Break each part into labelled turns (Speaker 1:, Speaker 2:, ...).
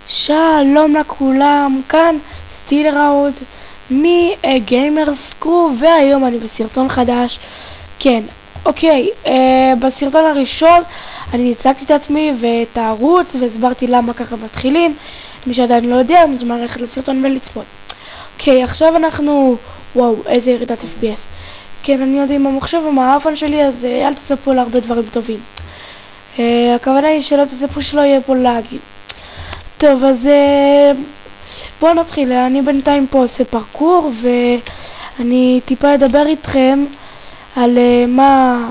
Speaker 1: שלום לכולם, כאן סטיל ראוד מגיימר סקרו, והיום אני בסרטון חדש. כן, אוקיי, בסרטון הראשון אני הצגתי את עצמי ואת הערוץ והסברתי למה ככה מתחילים. מי שעדיין לא יודע, מוזמן ללכת לסרטון ולצפות. אוקיי, עכשיו אנחנו, וואו, איזה ירידת FPS. כן, אני יודע עם המחשב ומהאפן שלי, אז אל תצפו להרבה דברים טובים. הכוונה היא שלא תצפו שלא יהיה פה לאגים. טוב, אז בואו נתחיל. אני בינתיים פה עושה פרקור, ואני טיפה אדבר איתכם על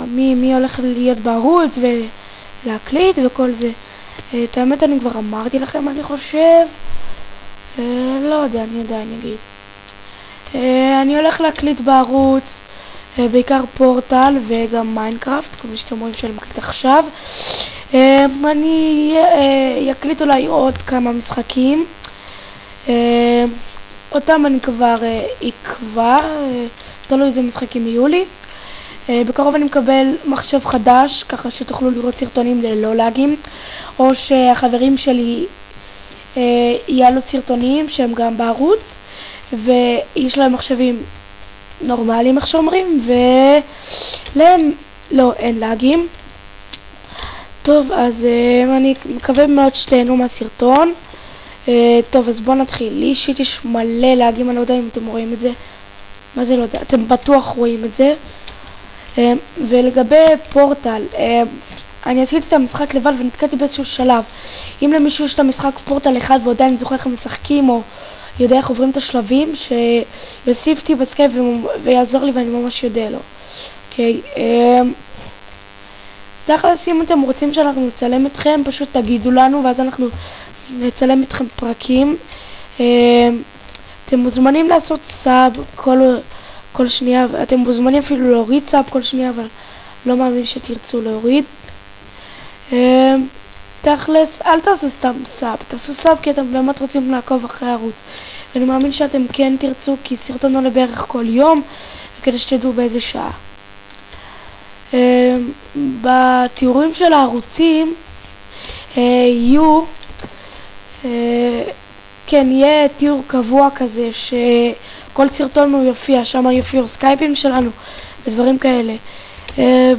Speaker 1: מי הולך להיות בערוץ ולהקליט וכל זה. את האמת אני כבר אמרתי לכם, אני חושב, לא יודע, אני עדיין אגיד. אני הולך להקליט בערוץ בעיקר פורטל וגם מיינקראפט, כמו שאתם רואים שאני מקליט עכשיו. אני אקליט אולי עוד כמה משחקים, אותם אני כבר אקבע, תלוי איזה משחקים יהיו לי. בקרוב אני מקבל מחשב חדש, ככה שתוכלו לראות סרטונים ללא לאגים, או שהחברים שלי יעלו סרטונים שהם גם בערוץ ויש להם מחשבים נורמליים, איך שאומרים, ולהם לא, אין לאגים. טוב, אז אני מקווה מאוד שתהנו מהסרטון. טוב, אז בואו נתחיל. לי אישית יש מלא לאגים, אני לא יודע אם אתם רואים את זה. מה זה לא יודע? אתם בטוח רואים את זה. ולגבי פורטל, אני עשיתי את המשחק לבד ונתקעתי באיזשהו שלב. אם למישהו יש את המשחק פורטל אחד ועדיין זוכר איך משחקים או יודע איך עוברים את השלבים, שיוסיף אותי בסקייפ ויעזור לי, ואני ממש יודע לו. אוקיי, תכלס, אם אתם רוצים שאנחנו נצלם אתכם, פשוט תגידו לנו ואז אנחנו נצלם אתכם פרקים. אתם מוזמנים לעשות סאב כל שנייה, אתם מוזמנים אפילו להוריד סאב כל שנייה, אבל לא מאמין שתרצו להוריד. תכלס, אל תעשו סתם סאב, תעשו סאב כי אתם באמת רוצים לעקוב אחרי הערוץ, ואני מאמין שאתם כן תרצו, כי סרטון עולה בערך כל יום, וכדי שתדעו באיזה שעה. בתיאורים של הערוצים יהיו, כן, יהיה תיאור קבוע כזה שכל סרטון הוא יופיע, שם יופיעו סקייפים שלנו ודברים כאלה.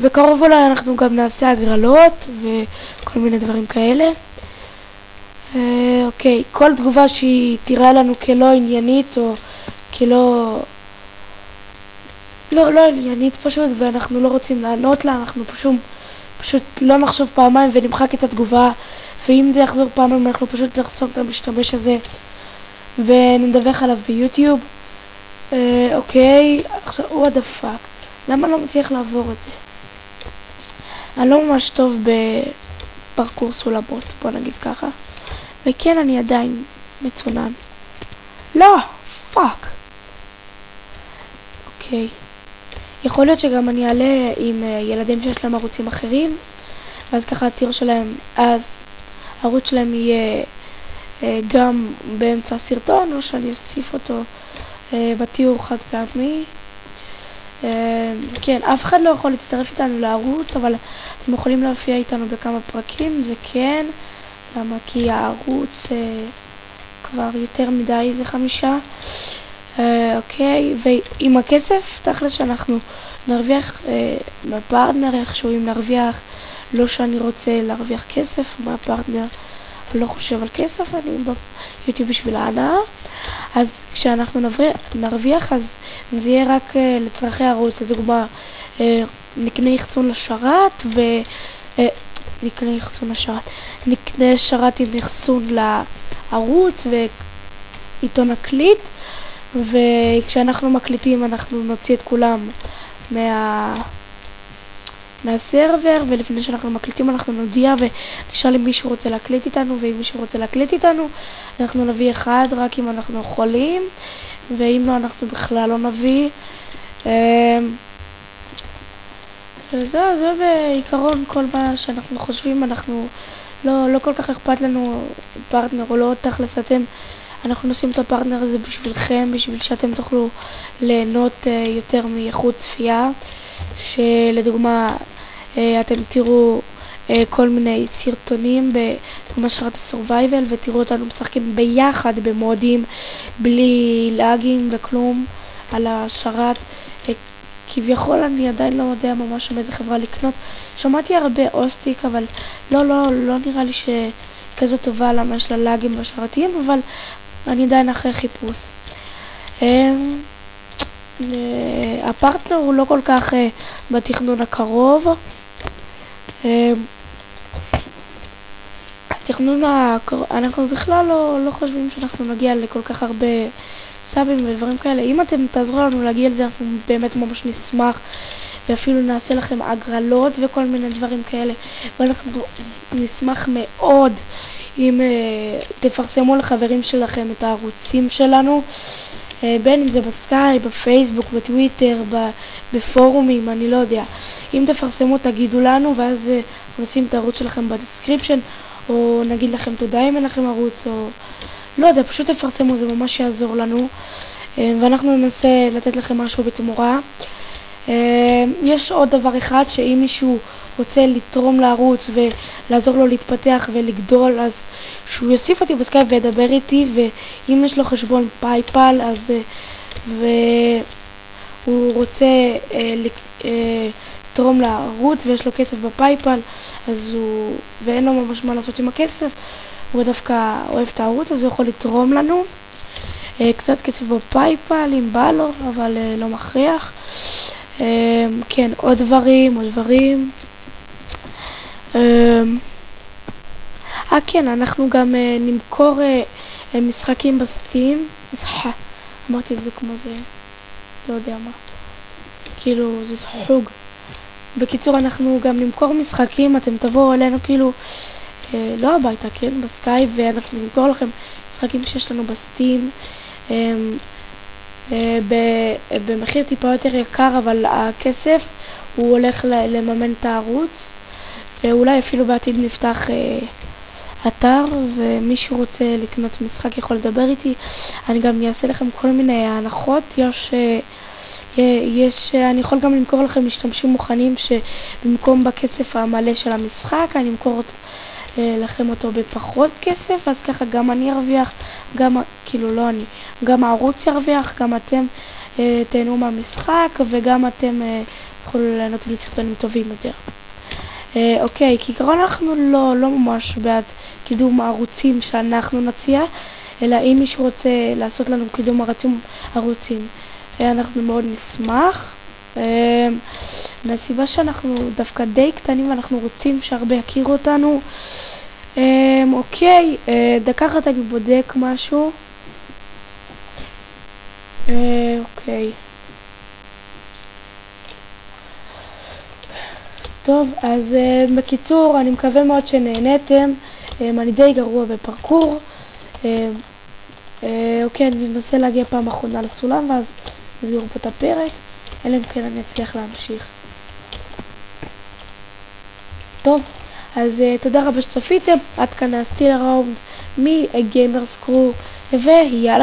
Speaker 1: בקרוב אולי אנחנו גם נעשה הגרלות וכל מיני דברים כאלה. אוקיי, כל תגובה שהיא תראה לנו כלא עניינית או כלא לא עניינית פשוט, ואנחנו לא רוצים לענות לה, אנחנו פשוט לא נחשוב פעמיים ונמחק את התגובה, ואם זה יחזור פעמיים אנחנו פשוט נחסום את המשתמש הזה ונדווח עליו ביוטיוב. אוקיי, עכשיו what the fuck, למה לא מצליח לעבור את זה? אני לא ממש טוב בפרקור סולמות, בוא נגיד ככה, וכן אני עדיין מצונן. לא, פאק. אוקיי, יכול להיות שגם אני אעלה עם ילדים שיש להם ערוצים אחרים, ואז ככה התיאור שלהם, אז הערוץ שלהם יהיה גם באמצע הסרטון, או שאני אוסיף אותו בתיאור חד פעמי. כן, אף אחד לא יכול להצטרף איתנו לערוץ, אבל אתם יכולים להופיע איתנו בכמה פרקים, זה כן, למה? כי הערוץ כבר יותר מדי, זה 5. אוקיי, ועם הכסף תכל'ס שאנחנו נרוויח מהפרטנר איכשהו, אם נרוויח, לא שאני רוצה להרוויח כסף מהפרטנר, לא חושב על כסף, אני ביוטיוב בשביל ההנאה. אז כשאנחנו נרוויח, אז זה יהיה רק לצרכי הערוץ. לדוגמה, נקנה אחסון לשרת נקנה שרת עם אחסון לערוץ ואיתו נקליט, וכשאנחנו מקליטים אנחנו נוציא את כולם מהסרבר, ולפני שאנחנו מקליטים אנחנו נודיע ונשאל אם מישהו רוצה להקליט איתנו, ואם מישהו רוצה להקליט איתנו אנחנו נביא אחד רק אם אנחנו יכולים, ואם לא אנחנו בכלל לא נביא. זה בעיקרון כל מה שאנחנו חושבים. אנחנו לא כל כך אכפת לנו פרטנר או לא, תכלס אנחנו נשים את הפרטנר הזה בשבילכם, בשביל שאתם תוכלו ליהנות יותר מאיכות צפייה, שלדוגמה אתם תראו כל מיני סרטונים בתחום שרת הסורווייבל, ותראו אותנו משחקים ביחד במודים, בלי לאגים וכלום על השרת. כביכול אני עדיין לא יודע ממש מאיזה חברה לקנות. שמעתי הרבה אוסטיק, אבל לא נראה לי שכזו טובה, למה יש לה לאגים בשרתיים, אבל אני עדיין אחרי חיפוש. הפרטנר הוא לא כל כך בתכנון הקרוב. אנחנו בכלל לא חושבים שאנחנו נגיע לכל כך הרבה סאבים ודברים כאלה. אם אתם תעזרו לנו להגיע לזה, אנחנו באמת ממש נשמח, ואפילו נעשה לכם הגרלות וכל מיני דברים כאלה, ואנחנו נשמח מאוד אם תפרסמו לחברים שלכם את הערוצים שלנו, בין אם זה בסקייפ, בפייסבוק, בטוויטר, בפורומים, אני לא יודע. אם תפרסמו תגידו לנו, ואז אנחנו נשים את הערוץ שלכם בדסקריפשן, או נגיד לכם תודה אם אין לכם ערוץ, או לא יודע, פשוט תפרסמו, זה ממש יעזור לנו, ואנחנו ננסה לתת לכם משהו בתמורה. יש עוד דבר אחד, שאם מישהו רוצה לתרום לערוץ ולעזור לו להתפתח ולגדול, אז שהוא יוסיף אותי בסקייפ וידבר איתי, ואם יש לו חשבון פייפל, אז והוא רוצה לתרום לערוץ ויש לו כסף בפייפל, ואין לו ממש מה לעשות עם הכסף, הוא דווקא אוהב את הערוץ, אז הוא יכול לתרום לנו קצת כסף בפייפל אם בא לו, אבל לא מכריח. כן, עוד דברים. כן, אנחנו גם נמכור משחקים בסטים. אמרתי את זה כמו זה, לא יודע מה, כאילו זה חוג. בקיצור, אנחנו גם נמכור משחקים, אתם תבואו אלינו כאילו לא הביתה, כן, בסקייפ, ואנחנו נמכור לכם משחקים שיש לנו בסטים במחיר טיפה יותר יקר, אבל הכסף הוא הולך לממן את הערוץ, ואולי אפילו בעתיד נפתח אתר, ומישהו רוצה לקנות משחק יכול לדבר איתי. אני גם אעשה לכם כל מיני הנחות. אני יכול גם למכור לכם משתמשים מוכנים, שבמקום בכסף המלא של המשחק אני אמכור לכם אותו בפחות כסף, אז ככה גם אני ארוויח, גם הערוץ ירוויח, גם אתם תהנו מהמשחק, וגם אתם יכולו ליהנות מסרטונים טובים יותר. אוקיי, כעיקרון אנחנו לא ממש בעד קידום הערוצים שאנחנו נציע, אלא אם מישהו רוצה לעשות לנו קידום ערוצים, אנחנו מאוד נשמח, מהסיבה שאנחנו דווקא די קטנים ואנחנו רוצים שהרבה יכירו אותנו. אוקיי, דקה אחת אני בודק משהו. אוקיי. טוב, אז בקיצור, אני מקווה מאוד שנהנתם. אני די גרוע בפרקור. אוקיי, אני אנסה להגיע פעם אחרונה לסולם, ואז נסגור פה את הפרק, אלא אם כן אני אצליח להמשיך. טוב, אז תודה רבה שצפיתם. עד כאן הסטיל הראונד מגיימרס קרו, ויאללה.